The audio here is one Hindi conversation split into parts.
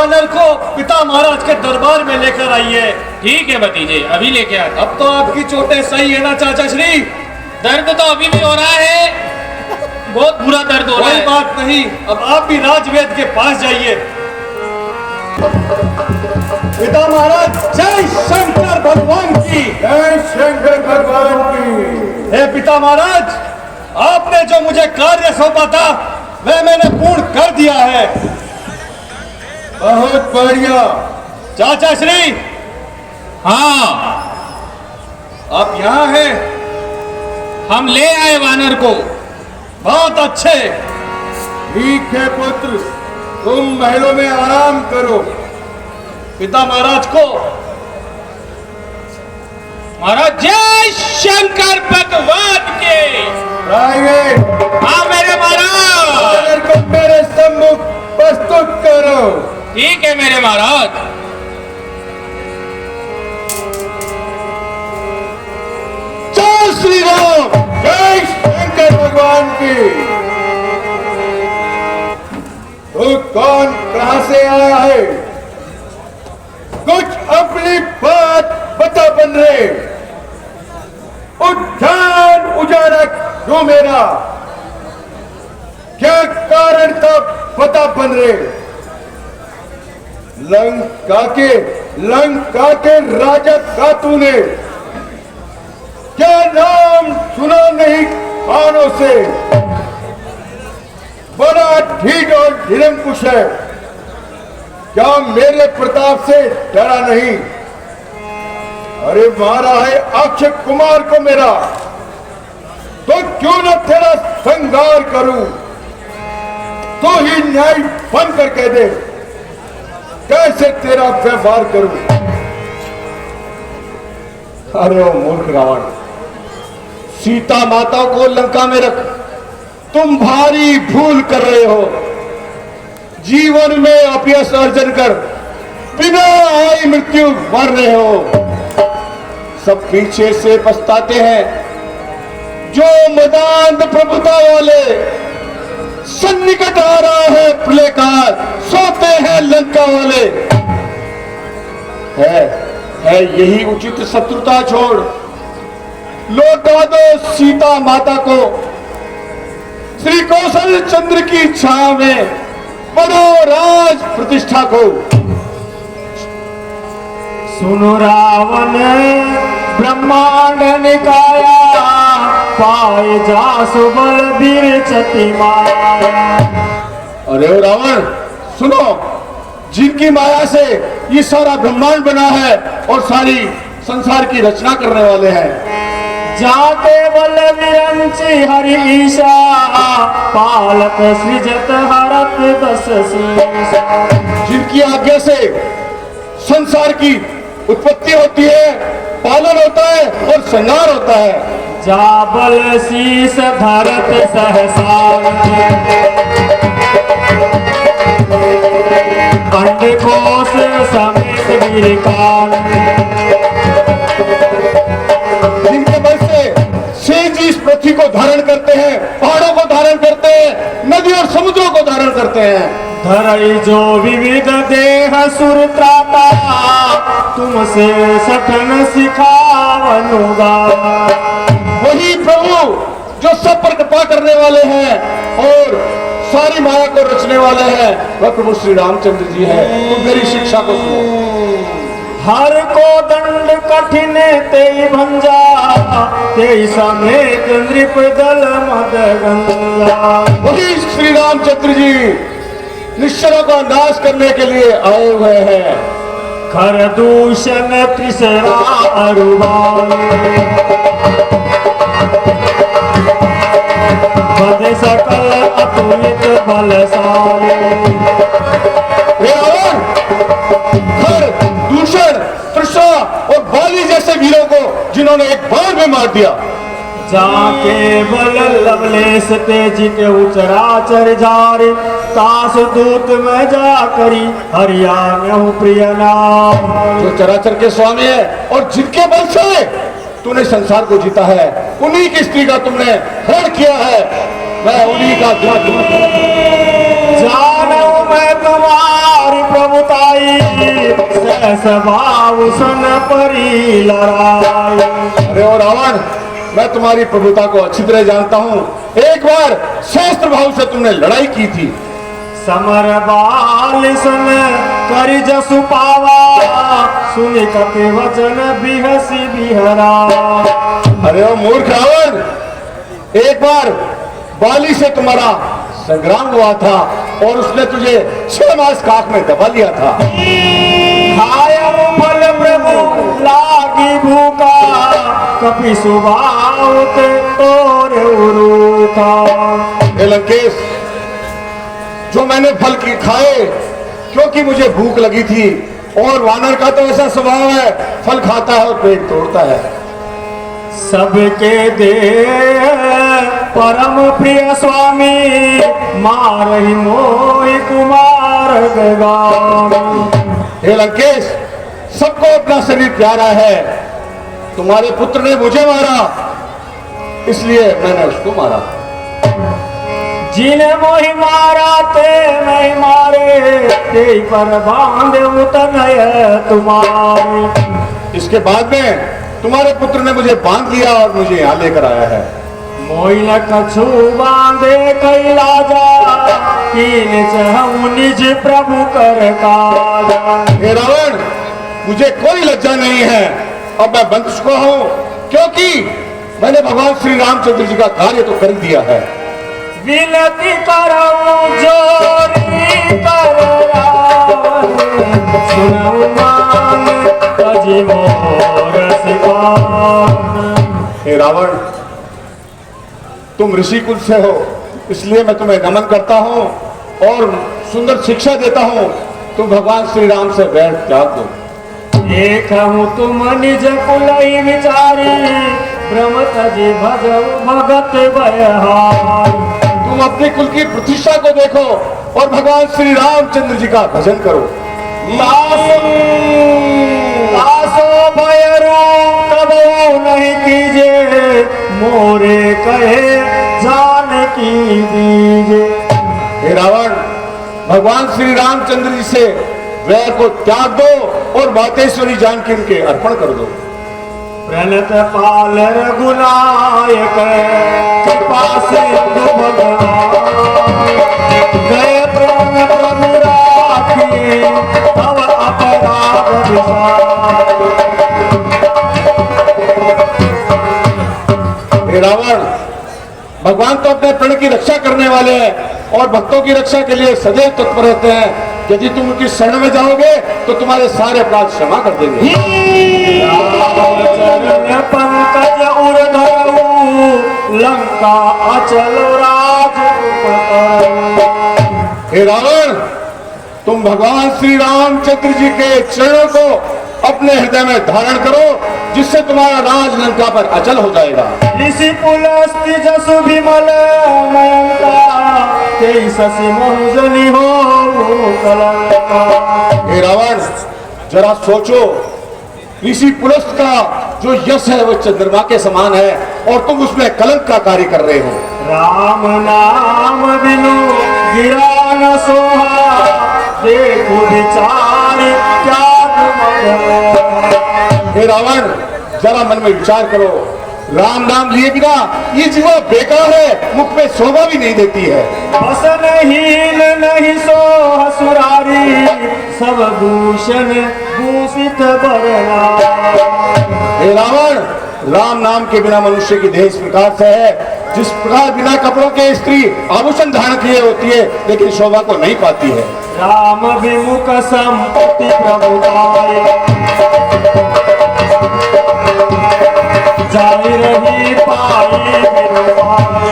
वानर को पिता महाराज के दरबार में लेकर आइए। ठीक है भतीजे, अभी लेके आते। अब तो आपकी चोटें सही है ना चाचा श्री? दर्द तो अभी भी हो रहा है, बहुत बुरा दर्द हो रहा कोई है। बात नहीं, अब आप भी राजवेद के पास जाइए। पिता महाराज, जय शंकर भगवान की। जय शंकर भगवान की। हे पिता महाराज, आपने जो मुझे कार्य सौंपा था वह मैंने पूर्ण कर दिया है। बहुत बढ़िया। चाचा श्री, हाँ, आप यहाँ हैं? हम ले आए वानर को। बहुत अच्छे। ठीक है पुत्र, तुम महलों में आराम करो। पिता महाराज को महाराज जय शंकर भगवान के। प्राइवेट, हाँ मेरे महाराज। वानर को मेरे सम्मुख प्रस्तुत करो। ठीक है मेरे महाराज। जय श्री राम। जय शंकर भगवान की। तू कौन, कहां से आया है? कुछ अपनी बात बता बन रहे। उद्यान उजाड़ा क्यों मेरा? क्या कारण था बता बन रहे? लंका के राजा का तूने क्या नाम सुना नहीं कानों से? बड़ा ढीठ और निरंकुश है, क्या मेरे प्रताप से डरा नहीं? अरे मारा है अक्षय कुमार को मेरा, तो क्यों न तेरा संगार करूं? तो ही न्याय बन कर कह दे, कैसे तेरा व्यवहार करूं? अरे ओ मूर्ख रावण, सीता माता को लंका में रख तुम भारी भूल कर रहे हो। जीवन में अपयश अर्जन कर बिना आई मृत्यु मर रहे हो। सब पीछे से पछताते हैं, जो मदांध प्रभुता वाले सन्निकट आ रहा है प्रलयकाल, सोते हैं लंका वाले। है यही उचित शत्रुता छोड़ लौटा दो सीता माता को श्री कौशल चंद्र की छाया में, बड़ो राज प्रतिष्ठा को। सुनो रावण ब्रह्मांड निकाया, पाए जा सुबल वीर चति माया। अरे ओ रावण सुनो, जिनकी माया से ये सारा ब्रह्मांड बना है और सारी संसार की रचना करने वाले हैं, जाते बल विरंची हरि ईशा, पालक सृजत हरत दस शीशा। जिनकी आज्ञा से संसार की उत्पत्ति होती है, पालन होता है और संहार होता है। जाबल शीस धरत सहसार, अंडकोश समेत वीरकान। जिनके बल से शेष इस पृथ्वी को धारण करते हैं, पहाड़ों को धारण करते हैं, नदी और समुद्रों को धारण करते हैं। धरई जो विविध देह सुर त्राता, तुमसे सठन सिखावनुगा। वही प्रभु जो सब पर कृपा करने वाले हैं और सारी माया को रचने वाले हैं, वह प्रभु श्री रामचंद्र जी है। तुम मेरी शिक्षा को सुनो। हर को दंड कठिन तेई भंजा, तेई समेत नृप दल मद गंजा। वही श्री रामचंद्र जी निश्चरों का नाश करने के लिए आए हुए हैं। खर दूषण त्रिसरा अरुबाल, बद सकल अतुलित बलशाली। खर, दूषण, तृषा और बाली जैसे वीरों को जिन्होंने एक बार में मार दिया। जाके बल लवलेश तेजित उचराचर जारे, तास दूत में जा करी हरिया में प्रिय नाम। जो चराचर के स्वामी है और जिनके बल से तूने संसार को जीता है, उन्हीं की स्त्री का तुमने हरण किया है। मैं उन्हीं का ध्यान जानू मैं तुम्हारी प्रभुता, स्वभाव सन परी लड़ाई। अरे ओ रावण, मैं तुम्हारी प्रभुता को अच्छी तरह जानता हूँ। एक बार सहस्त्र भाव से तुमने लड़ाई की थी। समर बाल सन करि जसु पावा, सुनि कपि वचन बिहसी बिहरा। अरे ओ मूर्ख रावण, एक बार बाली से तुम्हारा संग्राम हुआ था और उसने तुझे 6 मास काख में दबा लिया था। खायउ फल प्रभु लागी भूखा, कपि सुबाउत तोर उरूखा। हे लंकेश, जो मैंने फल की खाए क्योंकि मुझे भूख लगी थी, और वानर का तो ऐसा स्वभाव है, फल खाता है और पेट तोड़ता है। सबके दे परम प्रिय स्वामी, मारहि मोहि कुमार गगामी। हे लंकेश, सबको अपना शरीर प्यारा है। तुम्हारे पुत्र ने मुझे मारा, इसलिए मैंने उसको मारा। जिन्हें मोहि मारा ते नहीं मारे, ते पर बांध उतनय तुम्हारी। इसके बाद में तुम्हारे पुत्र ने मुझे बांध लिया और मुझे यहाँ लेकर आया है। मोहि न कछु बांधे कैलाजा, कीन चहु निज प्रभु कर काजा। हे रावण, मुझे कोई लज्जा नहीं है। अब मैं बंद चुका हूँ, क्योंकि मैंने भगवान श्री रामचंद्र जी का कार्य तो कर दिया है। विनती करऊं जोरी कर रावण, सुनऊ मान तजि मोर सिवान। हे रावण, तुम ऋषि कुल से हो, इसलिए मैं तुम्हें नमन करता हूँ और सुंदर शिक्षा देता हूँ। तुम भगवान श्री राम से वैर त्याग दो। देखहु तुम निज कुलहि विचारी, भ्रम तजि भजऊ भगत बयहारी। तुम अपने कुल की प्रतिष्ठा को देखो और भगवान श्री रामचंद्र जी का भजन करो। तासो भयरू कबो नहीं कीजे, मोरे कहे जान की दीजे। हे रावण, भगवान श्री रामचंद्र जी से वैर को त्याग दो और मातेश्वरी जानकी उनके अर्पण कर दो। प्रणत पाल रघुनायक, कृपा सिंधु भगवान, गए प्राण प्रभु राखी, तव अपराध विसार। हे रावण, भगवान तो अपने प्रण की रक्षा करने वाले हैं और भक्तों की रक्षा के लिए सदैव तत्पर रहते हैं। यदि तुम उनकी शरण में जाओगे तो तुम्हारे सारे अपराध क्षमा कर देंगे। चरण पंकज उर धरऊ, लंका अचल राज उपतरऊ। हे रावण, तुम भगवान श्री रामचंद्र जी के चरणों को अपने हृदय में धारण करो, जिससे तुम्हारा राज लंका पर अचल हो जाएगा। ऋषि पुलस्ति जसु विमल मयंका, तेई शशि मोहजनी हो कलंका। हे रावण, जरा सोचो, ऋषि पुलस्त का जो यश है वो चंद्रमा के समान है और तुम उसमें कलंक का कार्य कर रहे हो। राम नाम बिनु गिरा न सोहा, देखो विचार त्याग मगन। हे रावण, जरा मन में विचार करो, राम नाम लिए बिना ये जीवा बेकार है, मुख में शोभा भी नहीं देती है। बसनहीन नहीं सो हसुरारी, सब भूषण भूषित बरना। हे रावण, राम नाम के बिना मनुष्य की देह इस प्रकार से है, जिस प्रकार बिना कपड़ों के स्त्री आभूषण धारण किए होती है लेकिन शोभा को नहीं पाती है। राम विमुख संपत्ति प्रभुताय, जाई रही पाई बिनु पाई।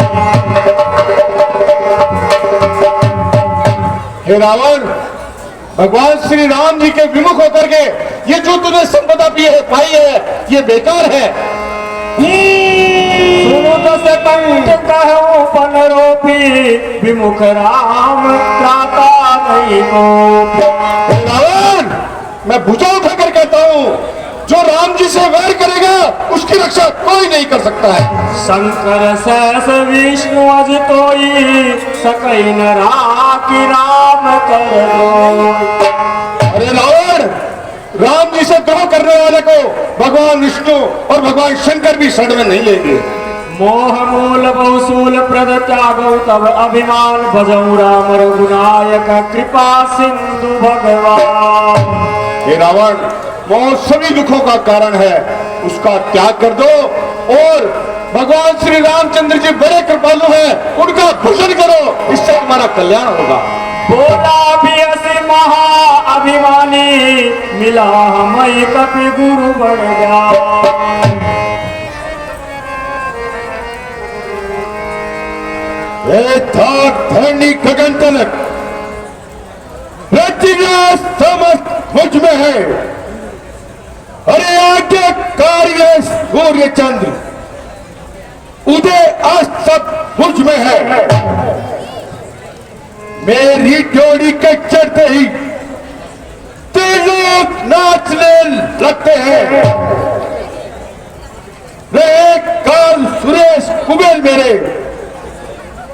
हे रावण, भगवान श्री राम जी के विमुख होकर के ये जो तुझे संपदा पाई है ये बेकार है। सुनो दस कंठ कहूँ पन रोपी, विमुख राम त्राता नहीं को। रावण, मैं भुजा उठाकर कहता हूँ, जो राम जी से वैर करेगा उसकी रक्षा कोई नहीं कर सकता है। शंकर सहस विष्णु अज तोई, सकई न राखी राम कर दो। अरे रावण, राम द्रोह करने वाले को भगवान विष्णु और भगवान शंकर भी शरण में नहीं लेंगे। मोह मूल बहुसूल प्रद त्यागौ तब अभिमान भजऊ राम रघुनायक कृपा सिंधु भगवान। हे रावण, मोह सभी दुखों का कारण है, उसका त्याग कर दो और भगवान श्री रामचंद्र जी बड़े कृपालु हैं, उनका भजन करो, इससे हमारा कल्याण होगा। बोला भी असी महा अभिमानी मिला हमें कपि गुरु बढ़ गया। धरणी गगन तलक रचना समस्त मुझ में है। अरे आगे कार्य सूर्य चंद्र उदय अस्त सब मुझ में है। मेरी डोरी के चढ़ते ही लोग नाचने लगते हैं। रे काल सुरेश कुबेर मेरे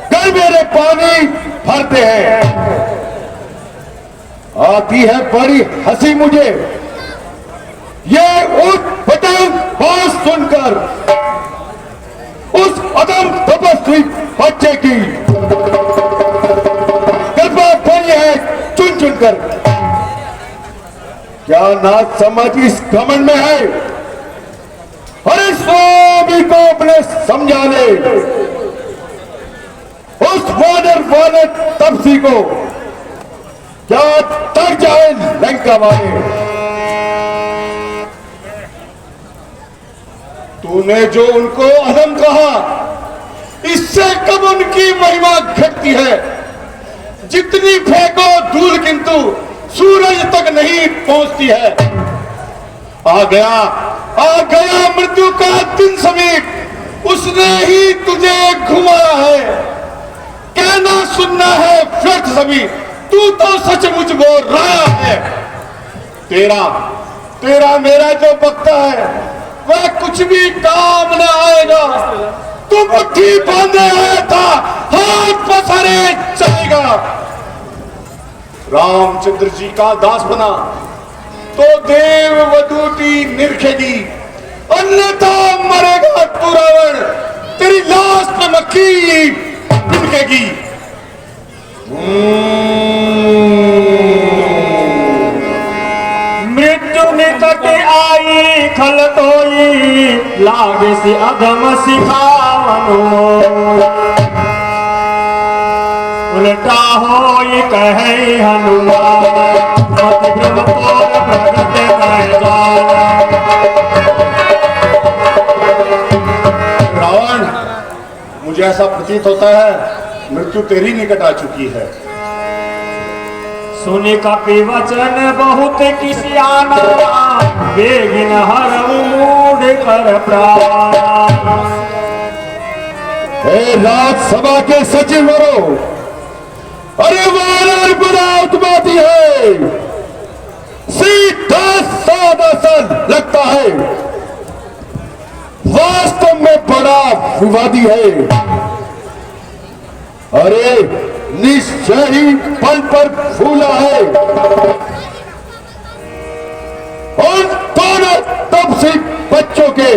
कल मेरे पानी भरते हैं। आती है बड़ी हंसी मुझे ये उठ पटांग बात सुनकर उस अदम तपस्वी बच्चे की कृपा बनी है चुन चुनकर। क्या ना समझ इस घमंड में है? अरे स्वामी को अपने समझा ले, उस वानर वाले तपसी को क्या तक जाए लंका वाले। तूने जो उनको अधम कहा, इससे कब उनकी महिमा घटती है। जितनी फेंको धूल किंतु सूरज तक नहीं पहुंचती है। आ गया मृत्यु का दिन समीप, उसने ही तुझे घुमाया है। कहना सुनना है व्यर्थ सभी, तू तो सचमुच बोल रहा है। तेरा मेरा जो बकता है वह कुछ भी काम न आएगा। तू मुट्ठी बांधे आया था, हाथ पसारे चलेगा। रामचंद्र जी का दास बना तो देव वधूटी निरखेगी, अन्यथा मरेगा तू रावण, तेरी लाश पे मक्खी बिनकेगी। मृत्यु निकट आई खल तोई लागे से अधम सिखावनो। उल्टा होई कहे हनुमान मति भ्रम तोर प्रगट न जान। रावण, मुझे ऐसा प्रतीत होता है मृत्यु तेरी निकट आ चुकी है। सुनि कपि वचन बहुत किसियाना बेगिन हरऊ मूढ़ कर प्राण। हे राज्यसभा के सचिव वरो, अरे वानर बुरा उत्पाती है, सीधा सादा सा लगता है, वास्तव में बड़ा विवादी है। अरे निश्चय ही पल पर फूला है और दोनों तब से बच्चों के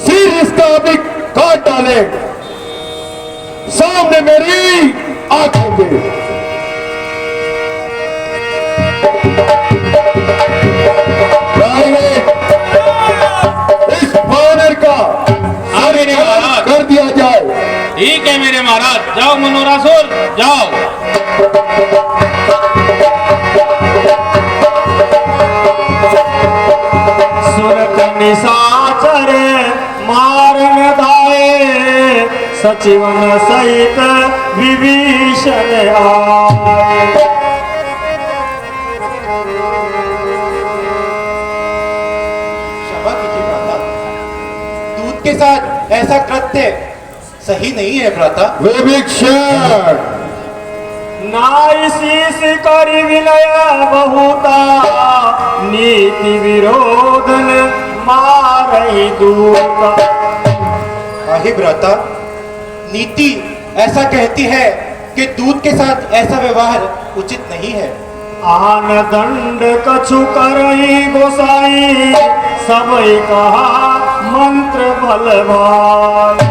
सिर इसका अभी काट डाले सामने मेरी आंखों के। इस वानर का कर दिया जाए। ठीक है मेरे महाराज, जाओ मनोरासुर जाओ। सुरत निशाचर मारन धाये सचिवन सहित विभीषण आए। क्षमा कीजिए भ्राता, दूत के साथ ऐसा कृत्य सही नहीं है भ्राता। विभीषण नाई शीस करि विनय बहुता नीति विरोधन मारहि दूता। आही भ्राता, नीति ऐसा कहती है कि दूत के साथ ऐसा व्यवहार उचित नहीं है। आन दंड कछु करई गोसाई सबई कहा मंत्र भल भाई।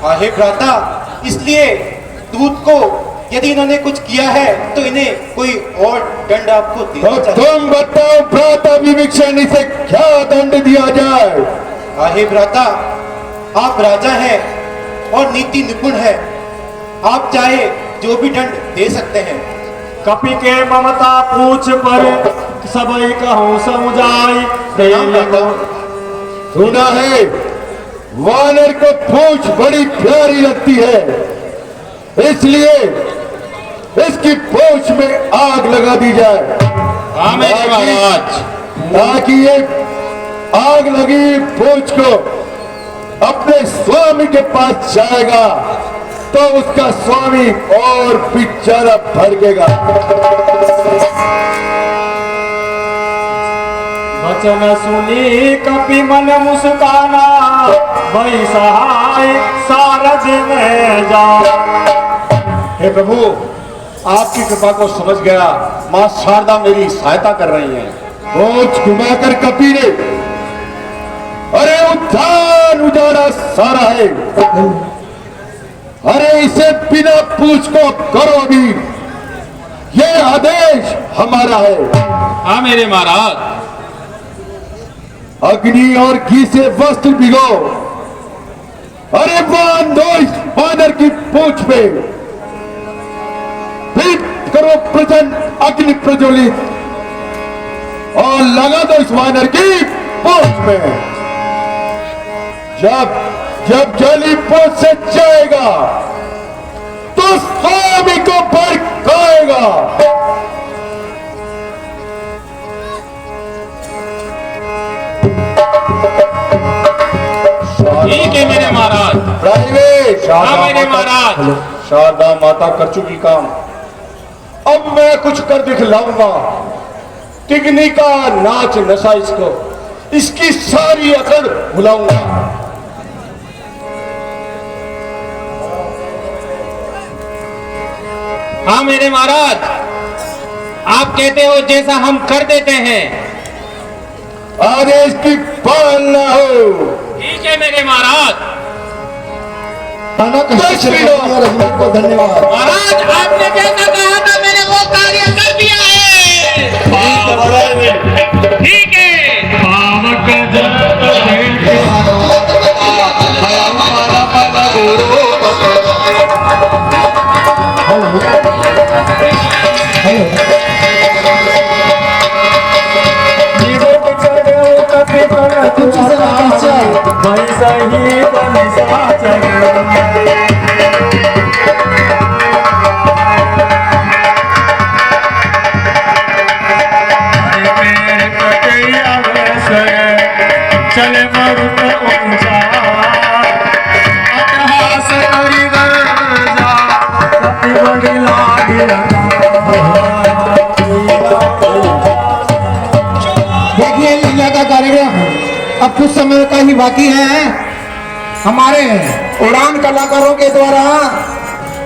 आहे भ्राता, इसलिए दूत को यदि इन्होंने कुछ किया है तो इन्हें कोई और दंड आपको तो देना चाहिए। तुम बताओ भ्राता विभीषण, इसे क्या दंड दिया जाए? आहे भ्राता, आप राजा हैं और नीति निपुण हैं, आप चाहे जो भी दंड दे सकते हैं। कपि के ममता पूछ पर सबई कहूँ समुझाई। सुना है वानर को पूंछ बड़ी प्यारी लगती है, इसलिए इसकी पूंछ में आग लगा दी जाए। हाँ मेरे महाराज। ताकि ये आग लगी पूंछ को अपने स्वामी के पास जाएगा तो उसका स्वामी और बेचारा भड़केगा। वचन सुनी कपि मन मुस्काना, वही सहाय सारज में जा। हे प्रभु, आपकी कृपा को समझ गया। मां शारदा मेरी सहायता कर रही हैं। पूंछ घुमाकर कपि ने अरे उद्यान उजाड़ा सारा है, अरे इसे बिना पूछ को करो अभी, ये आदेश हमारा है। हाँ मेरे महाराज। अग्नि और घी से वस्त्र भिगो, अरे बांध दो इस वानर की पूंछ पे, फिर करो प्रचंड अग्नि प्रज्वलित और लगा दो इस वानर की पूंछ में। जब जब जली पूंछ से जाएगा तो स्वामी को भड़काएगा। ठीक है मेरे महाराज। प्राइवेट हाँ मेरे महाराज। शारदा माता कर चुकी काम, अब मैं कुछ कर दिखलाऊंगा। तिगनी का नाच नशा इसको, इसकी सारी अकड़ भुलाऊंगा। हाँ मेरे महाराज, आप कहते हो जैसा हम कर देते हैं। आदेश की पालना हो। ठीक है मेरे महाराज। जय श्री राम। को धन्यवाद। महाराज, आपने जैसा कहा था मैंने वो कार्य कर दिया है। ठीक है। चले मरुत ऊंचा अटहास करी गर्जा, सती बड़ी लागी देखिए लीला का कार्यक्रम अब कुछ समय का ही बाकी है। हमारे उड़ान कलाकारों के द्वारा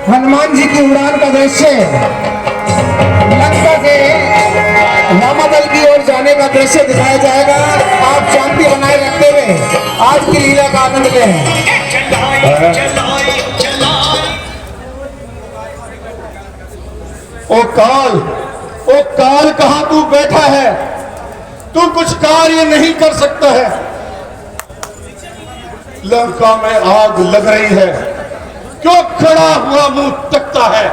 हनुमान जी की उड़ान का दृश्य, लंका से रामादल की ओर जाने का दृश्य दिखाया जाएगा। आप शांति बनाए रखते हुए आज की लीला का आनंद लें। ओ काल कहां तू बैठा है? तू कुछ कार्य नहीं कर सकता है। लंका में आग लग रही है, क्यों खड़ा हुआ मुंह तकता है?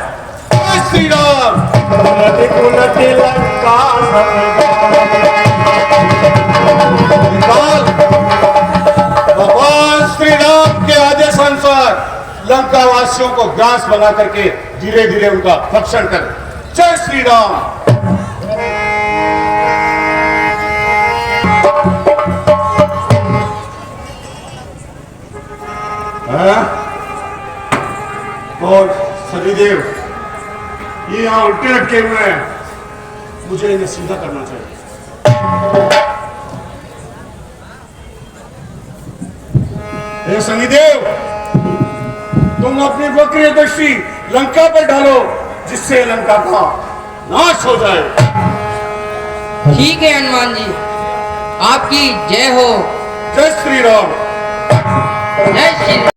जय श्री राम। काल, भगवान श्री राम के आदेश अनुसार लंका वासियों को ग्रास बना करके धीरे धीरे उनका भक्षण कर। जय श्री राम। और सतीदेव ये यहां उल्टे लटके हुए हैं, मुझे इन्हें सीधा करना चाहिए। हे शनिदेव, तुम अपनी वक्र दृष्टि लंका पर डालो, जिससे लंका का नाश हो जाए। ठीक है हनुमान जी, आपकी जय हो। जय श्री राम। जय श्री